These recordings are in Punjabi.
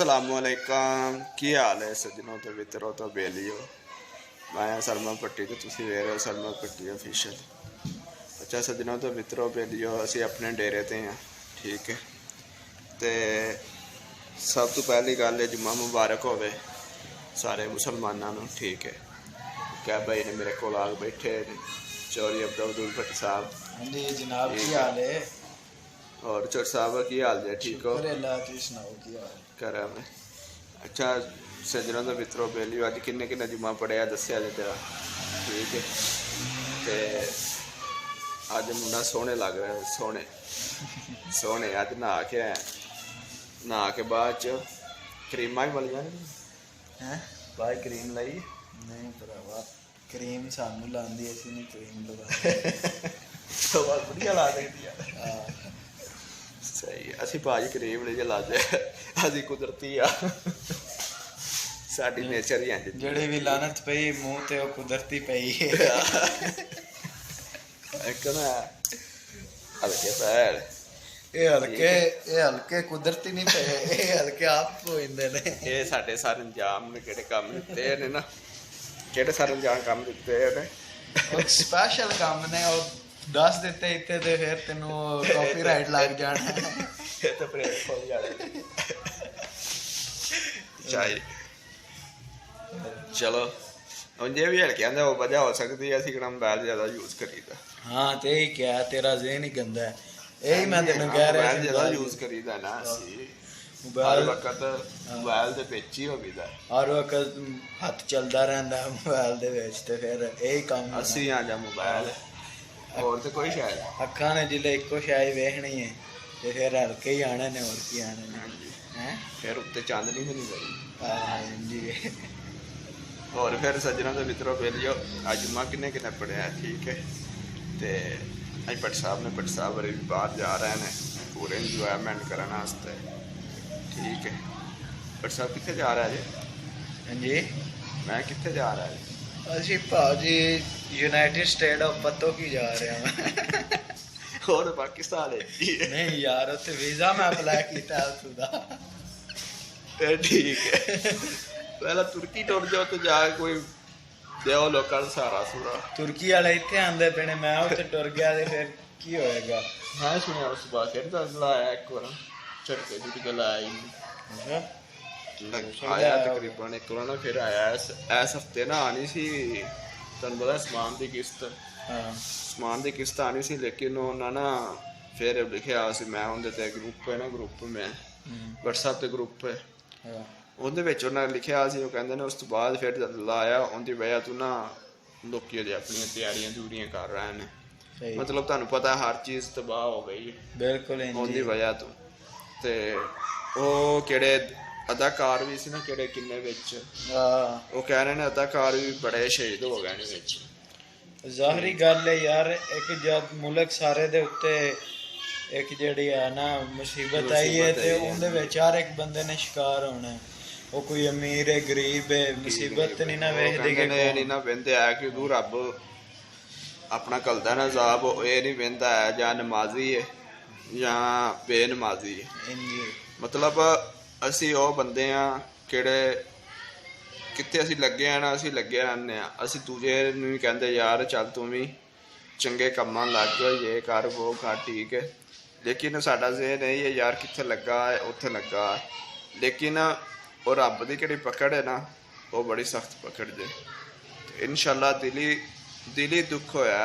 असलामुअलैकुम की हाल है सज्जनों तो मित्रों तो बेलियो। मैं सलमा पट्टी तो तुसी वेख रहे हो सलमा पट्टी ऑफिशियल। अच्छा सज्जनों तो मित्रों बेलियो असी अपने डेरे ते हैं, ठीक है। तो सब तो पहली गल है जुम्मा मुबारक होवे सारे मुसलमानों को, ठीक है। क्या भाई ने मेरे को आग बैठे चौधरी अब्दुल भट्ट साहब। हाँ जी जनाब की हाल है? और चौधरी साहब की हाल है? ठीक हो? सुनाओ की हाल करा मैं। अच्छा सज्जनों तो मित्रों बेलियो अज किन्ने किन्ने जुम्मा पढ़िया दसिया जे तेरा, ठीक है। ते अज मुंडा सोहने लग रहा है, सोहने सोहने अज नहा के आया, नहा के बाद च क्रीमां भी मलियां हैं? बाद क्रीम लाई नहीं भरावा क्रीम सानू लांदी ऐसी नहीं क्रीम लगा तो बात बढ़िया ला सकती है। सही है असी भाजी क्रीम नहीं लाते, असी कुदरती आ साडी नेचर ही है जेड़ी भी लानत पई मुंह ते ओ कुदरती पई है। एक ना हल्के पैर ये हल्के कुदरती नहीं पे, ये हल्के आप होइंदे ने। ये साडे सारे अंजाम ने केड़े काम दिते ने ना, केड़े सारे अंजाम काम दिते ने और स्पेशल काम ने और दस देते इतने ते फिर तेनू कॉपीराइट लग जाना। ये तो प्रेम खोल जाने चाहिए। चलो ਹੁਣ ਜੇ ਵੀ ਹਲਕੇ ਆਂਦਾ ਉਹ ਵਜ੍ਹਾ ਹੋ ਸਕਦੀ ਹੈ ਅਸੀਂ ਕਿਹੜਾ ਮੋਬਾਈਲ ਜ਼ਿਆਦਾ ਯੂਜ਼ ਕਰੀਦਾ। ਹਾਂ ਤੇ ਇਹ ਕਿਹਾ ਤੇਰਾ ਜ਼ਹਿਨ ਹੀ ਗੰਦਾ ਹੈ, ਇਹੀ ਮੈਂ ਤੈਨੂੰ ਕਹਿ ਰਿਹਾ ਸੀ ਜ਼ਿਆਦਾ ਯੂਜ਼ ਕਰੀਦਾ ਨਾ ਅਸੀਂ ਮੋਬਾਈਲ ਵਕਤ ਮੋਬਾਈਲ ਦੇ ਵਿੱਚ ਹੀ ਹੋਈਦਾ, ਹਰ ਵਕਤ ਹੱਥ ਚੱਲਦਾ ਰਹਿੰਦਾ ਮੋਬਾਈਲ ਦੇ ਵਿੱਚ ਤੇ ਫਿਰ ਇਹੀ ਕੰਮ ਅਸੀਂ ਆ ਜਾ ਮੋਬਾਈਲ ਹੋਰ ਤੇ ਕੋਈ ਸ਼ਾਇਦ ਅੱਖਾਂ ਨੇ ਜਿਲੇ ਇੱਕੋ ਸ਼ਾਇਦ ਵੇਖਣੀ ਹੈ ਤੇ ਫਿਰ ਹਲਕੇ ਹੀ ਆਣੇ ਨੇ, ਹੋਰ ਕੀ ਆਣੇ ਨੇ ਹੈ ਫਿਰ ਉੱਤੇ ਚਾਂਦਨੀ ਵੀ ਨਹੀਂ ਪਈ। ਹਾਂਜੀ और फिर सज्जनों के मित्रों बेलियो अज जुम्मा किन्ने किन्ने पढ़िया, ठीक है। तो अज भट्ट साहब ने भट्ट साहब अरे बाहर जा रहे हैं पूरे इंजॉयमेंट करने वास्ते, ठीक है। भट्ट साहब कितने जा रहा है जी? हाँ जी मैं कितने जा रहा है असी भाजी यूनाइटेड स्टेट ऑफ पत्तो की जा रहे हैं। और पाकिस्तान है नहीं यार उत्थे वीजा मैं अप्लाई किया उत्थों दा, ठीक है। पहला तुर्की टुर जाओ तो जाके कोई देओ लोकां दा सहारा सूरा। तुर्की वाले इत्थे आंदे पेने, मैं उत्थे टुर गया ते फिर की होएगा? मैं सुनिया उस बात फिर दस लाया एक बार झटके झुटके लाया आया तकरीबन एक बार ना, फिर आया इस हफ्ते ना आनी सी तुहानूं पता समान दी किस्त, समान दी किस्त आनी सी, लेकिन उन्होंने ना फिर लिखिया सी मैं उनदे ते ग्रुप है ना, ग्रुप में WhatsApp ते ग्रुप है ਉਹਦੇ ਵਿੱਚ ਉਹਨਾਂ ਨੇ ਲਿਖਿਆ ਸੀ, ਉਹ ਕਹਿੰਦੇ ਨੇ ਉਸ ਤੋਂ ਬਾਅਦ ਫਿਰ ਲਾਇਆ ਉਹਦੀ ਵਜ੍ਹਾ ਤੋਂ ਨਾ ਲੋਕੀ ਅਜੇ ਆਪਣੀਆਂ ਤਿਆਰੀਆਂ ਦੂਰੀਆਂ ਕਰ ਰਹੇ ਨੇ, ਮਤਲਬ ਤੁਹਾਨੂੰ ਪਤਾ ਹਰ ਚੀਜ਼ ਤਬਾਹ ਹੋ ਗਈ ਹੈ ਬਿਲਕੁਲ ਉਹਦੀ ਵਜ੍ਹਾ ਤੋਂ। ਤੇ ਉਹ ਕਿਹੜੇ ਅਦਾਕਾਰ ਵੀ ਸੀ ਨਾ ਕਿਹੜੇ ਕਿੰਨੇ ਵਿੱਚ ਉਹ ਕਹਿ ਰਹੇ ਨੇ ਅਦਾਕਾਰ ਵੀ ਬੜੇ ਸ਼ਹੀਦ ਹੋ ਗਏ ਨੇ ਵਿੱਚ। ਜ਼ਾਹਰੀ ਗੱਲ ਹੈ ਯਾਰ, ਇੱਕ ਜਦ ਮੁਲਕ ਸਾਰੇ ਦੇ ਉੱਤੇ ਇੱਕ ਜਿਹੜੀ ਆ ਨਾ ਮੁਸੀਬਤ ਆਈ ਹੈ ਤੇ ਉਹਦੇ ਵਿੱਚ ਹਰ ਇੱਕ ਬੰਦੇ ਨੇ ਸ਼ਿਕਾਰ ਹੋਣਾ, ਉਹ ਕੋਈ ਅਮੀਰ ਹੈ ਗਰੀਬ ਹੈ, ਮੁਸੀਬਤ ਨਹੀਂ ਨਾ ਵੇਖਦੇ ਕਿ ਨਹੀਂ ਨਾ ਵਹਿੰਦੇ ਆ ਕਿ ਉਹ ਰੱਬ ਆਪਣਾ ਘੱਲਦਾ ਨਾ ਅਜ਼ਾਬ, ਇਹ ਨਹੀਂ ਵਹਿੰਦਾ ਹੈ ਜਾਂ ਨਮਾਜ਼ੀ ਹੈ ਜਾਂ ਬੇਨਮਾਜ਼ੀ ਹੈ। ਮਤਲਬ ਅਸੀਂ ਉਹ ਬੰਦੇ ਆ ਕਿਹੜੇ ਕਿੱਥੇ ਅਸੀਂ ਲੱਗੇ ਆ ਨਾ, ਅਸੀਂ ਲੱਗੇ ਰਹਿੰਦੇ ਆ, ਅਸੀਂ ਦੂਜੇ ਨੂੰ ਵੀ ਕਹਿੰਦੇ ਯਾਰ ਚੱਲ ਤੂੰ ਵੀ ਚੰਗੇ ਕੰਮਾਂ ਲੱਗ ਜਾ, ਇਹ ਕਰ ਉਹ ਕਰ, ਠੀਕ ਹੈ। लेकिन साडा ज़हन यही है यार कित्थे लगा है उत्थे लगा, लेकिन वो रब की जिहड़ी पकड़ है ना वो बड़ी सख्त पकड़ जे। इंशाअल्लाह दिली दुख होया,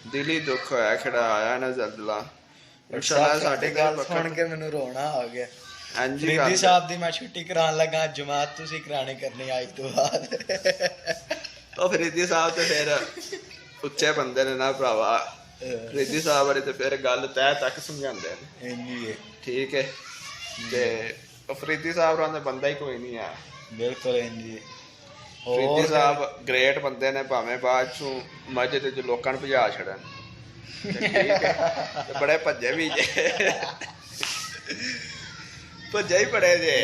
दिली दुख होया खड़ा आया ना जल्दला इंशाअल्लाह साडे गल सुन के मैनूं रोना आ गया। हां जी फरीदी साहब दी मैं छुट्टी कराने लगा, जमात तुसीं कराने करनी आज तो बाद। ओ फरीदी साहब तो फिर उच्चे बंदे ने ना भरावा, फरीदी साहब वाले तो फिर गल तय तक समझाते हैं, ठीक है। ते फरीदी साहब रांदे बंदा ही कोई नहीं है, बिल्कुल फरीदी साहब ग्रेट बंदे ने, भावें बाद चों मस्जिद च लोकां नूं भजा छड़न, ठीक है। बड़े भज्जे भी जे भज्जे ही बड़े जे,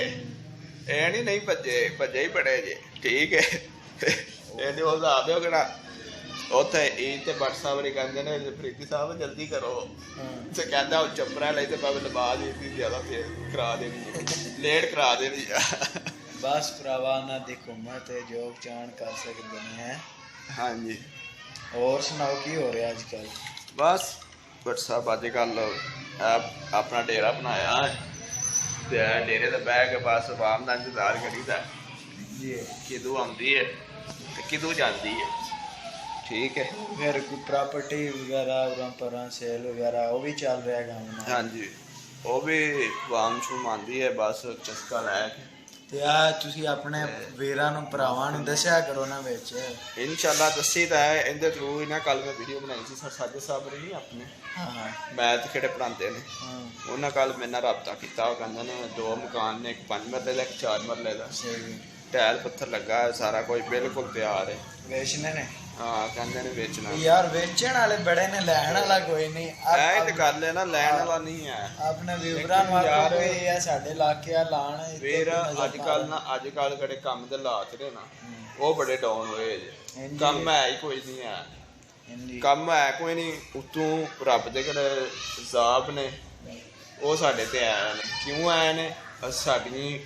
एह नहीं भज्जे ही बड़े जे, ठीक है। ये तो हिसाब है कि ਉੱਥੇ ਈਦ ਤੇ ਬੱਟ ਸਾਹਿਬ ਨੇ ਕਹਿੰਦੇ ਨੇ ਫਰੀਦੀ ਸਾਹਿਬ ਜਲਦੀ ਕਰੋ ਤੇ ਕਹਿੰਦਾ ਉਹ ਚੱਪਰਾ ਲਈ ਤੇ ਭਾਵੇਂ ਲਵਾ ਦੇ ਦੀ ਜ਼ਿਆਦਾ ਫੇਰ ਕਰਾ ਦੇਣੀ ਲੇਟ ਕਰਾ ਦੇਣੀ ਬਸ ਭਰਾਵਾ ਨਾ ਦੀ ਘੁੰਮਤ ਹੈ ਜੋ ਚਾਣ ਕਰ ਸਕਦੇ ਨੇ ਹੈ ਹਾਂਜੀ ਹੋਰ ਸੁਣਾਓ ਕੀ ਹੋ ਰਿਹਾ ਅੱਜ ਕੱਲ ਬਸ ਬੱਟ ਸਾਹਿਬ ਅੱਜ ਕੱਲ ਆਪਣਾ ਡੇਰਾ ਬਣਾਇਆ ਤੇ ਡੇਰੇ ਤੇ ਬਹਿ ਕੇ ਬਸ ਆਵਾਮ ਦਾ ਇੰਤਜ਼ਾਰ ਕਰੀਦਾ ਜੀ ਕਿਦੋਂ ਆਉਂਦੀ ਹੈ ਤੇ ਕਿਦੋਂ ਜਾਂਦੀ ਹੈ ਠੀਕ ਹੈ ਫਿਰ ਕੋਈ ਪ੍ਰਾਪਰਟੀ ਵਗੈਰਾ ਉਰਾਂ ਪਰਾਂ ਸੇਲ ਵਗੈਰਾ ਉਹ ਵੀ ਚੱਲ ਰਿਹਾ ਕੰਮ ਨਾਲ ਹਾਂਜੀ ਉਹ ਵੀ ਆਵਾਮ ਨੂੰ ਆਉਂਦੀ ਹੈ ਬਸ ਚਸਕਾ ਲੈ ਕੇ ਤੇ ਆ ਤੁਸੀਂ ਆਪਣੇ ਵੀਰਾਂ ਨੂੰ ਭਰਾਵਾਂ ਨੂੰ ਦੱਸਿਆ ਕਰੋ ਨਾ ਵਿੱਚ ਇਨਸ਼ਾਅੱਲਾ ਦੱਸੀ ਤਾਂ ਹੈ ਇਹਦੇ ਥਰੂ ਹੀ ਨਾ ਕੱਲ ਮੈਂ ਵੀਡੀਓ ਬਣਾਈ ਸੀ ਸਰ ਸਾਜੇ ਸਾਹਿਬ ਨੇ ਨਹੀਂ ਆਪਣੇ ਹਾਂ ਮੈਥ ਕਿਹੜੇ ਪੜ੍ਹਾਉਂਦੇ ਨੇ ਹਾਂ ਉਹਨਾਂ ਕੱਲ ਮੇਰੇ ਨਾਲ ਰਾਬਤਾ ਕੀਤਾ ਉਹ ਕਹਿੰਦੇ ਨੇ 2 ਮਕਾਨ ਨੇ ਇੱਕ 5 ਮਰਲੇ ਦਾ ਇੱਕ 4 ਮਰਲੇ ਦਾ ਸਹੀ ਟਾਇਲ ਪੱਥਰ ਲੱਗਾ ਹੈ ਸਾਰਾ ਕੁਝ ਬਿਲਕੁਲ ਤਿਆਰ ਹੈ ਵੇਚਣੇ ਨੇ ਹਾਂ ਕਹਿੰਦੇ ਨੇ ਵੇਚਣਾ ਯਾਰ ਵੇਚਣ ਵਾਲੇ ਬੜੇ ਨੇ ਲੈਣ ਵਾਲਾ ਕੋਈ ਨਹੀਂ ਇਹ ਤੇ ਗੱਲ ਹੈ ਨਾ ਲੈਣ ਵਾਲਾ ਨਹੀਂ ਹੈ ਆਪਣੇ ਵੀਰਾਂ ਨੂੰ ਆਖੋ ਵੀ ਇਹ ਸਾਡੇ ਇਲਾਕੇ ਆ ਲਾਣ ਫਿਰ ਅੱਜ ਕੱਲ ਕਿਹੜੇ ਕੰਮ ਦੇ ਹਾਲਾਤ ਨੇ ਨਾ ਉਹ ਬੜੇ ਡਾਊਨ ਹੋਏ ਜੇ ਕੰਮ ਹੈ ਹੀ ਕੋਈ ਨਹੀਂ ਹੈ ਕੰਮ ਹੈ ਕੋਈ ਨਹੀਂ ਉਤੋਂ ਰੱਬ ਦੇ ਕਿਹੜੇ ਜ਼ਾਬ ਨੇ ਉਹ ਸਾਡੇ ਤੇ ਆਏ ਨੇ ਕਿਉਂ ਆਏ ਨੇ ਸਾਡੀ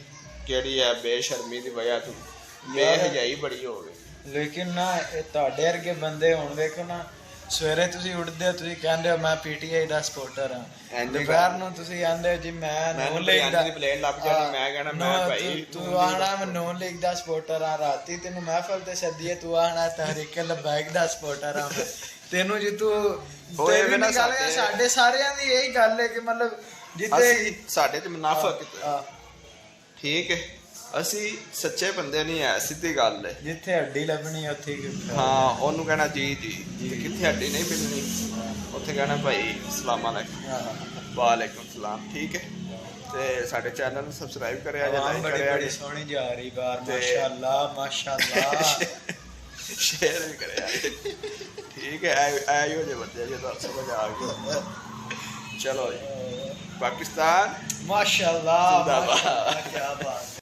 ਕਿਹੜੀ ਹੈ ਬੇਸ਼ਰਮੀ ਦੀ ਵਜ੍ਹਾ ਤੋਂ ਬੇਹਜਾਈ ਬੜੀ ਹੋ ਗਈ ਲੇਕਿਨ ਨਾ ਇਹ ਤੁਹਾਡੇ ਵਰਗੇ ਬੰਦੇ ਹੁਣ ਵੇਖੋ ਨਾ ਸਵੇਰੇ ਤੁਸੀਂ ਉੱਠਦੇ ਹੋ ਤੁਸੀਂ ਕਹਿੰਦੇ ਹੋ ਮੈਂ ਪੀਟੀਆਈ ਦਾ ਸਪੋਰਟਰ ਹਾਂ ਦੁਪਹਿਰ ਨੂੰ ਤੁਸੀਂ ਆਂਦੇ ਹੋ ਜੀ ਮੈਂ ਨੌਨ ਲੀਗ ਦਾ ਪਲੇਟ ਲੱਭ ਜਾਣੀ ਮੈਂ ਕਹਿਣਾ ਮੈਂ ਭਾਈ ਤੂੰ ਆਣਾ ਮੈਂ ਨੌਨ ਲੀਗ ਦਾ ਸਪੋਰਟਰ ਹਾਂ ਰਾਤੀ ਤੈਨੂੰ ਮਹਿਫਲ ਤੇ ਸੱਦੀਏ ਤੂੰ ਆਣਾ ਤਹਿਰੀਕ ਲਬਾਇਕ ਦਾ ਸਪੋਰਟਰ ਹਾਂ ਤੈਨੂੰ ਜੀ ਤੂੰ ਸਾਡੇ ਸਾਰਿਆਂ ਦੀ ਇਹੀ ਗੱਲ ਹੈ ਕਿ ਮਤਲਬ ਜਿੱਤੇ ਸਾਡੇ ਤੇ ਮੁਨਾਫਕ ਠੀਕ ਹੈ ਅਸੀਂ ਸੱਚੇ ਬੰਦੇ ਨਹੀਂ ਹੈ ਸਿੱਧੀ ਗੱਲ ਹੈ ਜਿੱਥੇ ਹੱਡੀ ਲੱਭਣੀ ਉੱਥੇ ਹਾਂ ਉਹਨੂੰ ਕਹਿਣਾ ਜੀ ਜੀ ਤੇ ਕਿੱਥੇ ਹੱਡੀ ਨਹੀਂ ਮਿਲਣੀ ਉੱਥੇ ਕਹਿਣਾ ਭਾਈ ਅਸਲਾਮ ਅਲੈਕੁਮ ਵਾਲੇਕੁਮ ਸਲਾਮ ਠੀਕ ਹੈ ਤੇ ਸਾਡੇ ਚੈਨਲ ਨੂੰ ਸਬਸਕ੍ਰਾਈਬ ਕਰਿਆ ਜਾਂ ਲਾਈਕ ਕਰਿਆ ਬੜੀ ਸੋਹਣੀ ਜਾ ਰਹੀ ਬਾਰ ਮਾਸ਼ਾਅੱਲਾ ਮਾਸ਼ਾਅੱਲਾ ਸ਼ੇਅਰ ਵੀ ਕਰਿਆ ਠੀਕ ਹੈ ਆਇਓ ਜੇ ਬੰਦੇ ਜੇ ਤੁਹਾਨੂੰ ਸਮਝ ਆ ਗਿਆ ਚਲੋ ਜੀ ਪਾਕਿਸਤਾਨ ਮਾਸ਼ਾਅੱਲਾ ਕੀ ਬਾਤ